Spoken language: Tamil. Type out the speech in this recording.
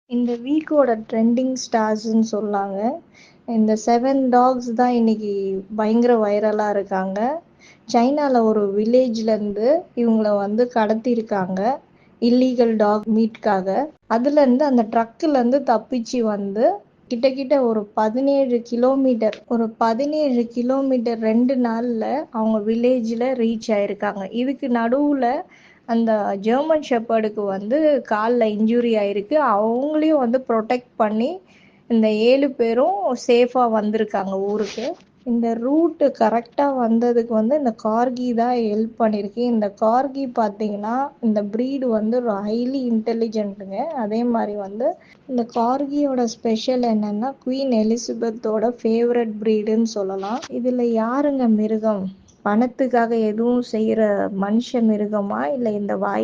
இந்த வீக்கோட ட்ரெண்டிங் ஸ்டார்ஸ்ன்னு சொல்லாங்க. இந்த 7 டாக்ஸ் தான் இன்னைக்கு பயங்கர வைரலாக இருக்காங்க. சைனாவில் ஒரு வில்லேஜ்லேருந்து இவங்கள கடத்தியிருக்காங்க இல்லீகல் டாக் மீட்காக. அதுலேருந்து அந்த ட்ரக்குலேருந்து தப்பிச்சு கிட்டக்கிட்ட ஒரு 17 கிலோமீட்டர் 2 நாளில் அவங்க வில்லேஜில் ரீச் ஆயிருக்காங்க. இதுக்கு நடுவில் அந்த ஜெர்மன் ஷெப்பர்டுக்கு காலில் இன்ஜுரி ஆயிருக்கு. அவங்களையும் ப்ரொடெக்ட் பண்ணி இந்த 7 பேரும் சேஃபாக வந்திருக்காங்க ஊருக்கு. இந்த ரூட்டு கரெக்டாக வந்ததுக்கு இந்த கார்கி தான் ஹெல்ப் பண்ணியிருக்கு. இந்த கார்கி பார்த்தீங்கன்னா இந்த ப்ரீடு ஒரு ஹைலி இன்டெலிஜென்ட்டுங்க. அதே மாதிரி இந்த கார்கியோட ஸ்பெஷல் என்னன்னா குவீன் எலிசபெத்தோட ஃபேவரட் ப்ரீடுன்னு சொல்லலாம். இதில் யாருங்க மிருகம்? பணத்துக்காக எதுவும் செய்கிற மனுஷ மிருகமா இல்லை இந்த வாய்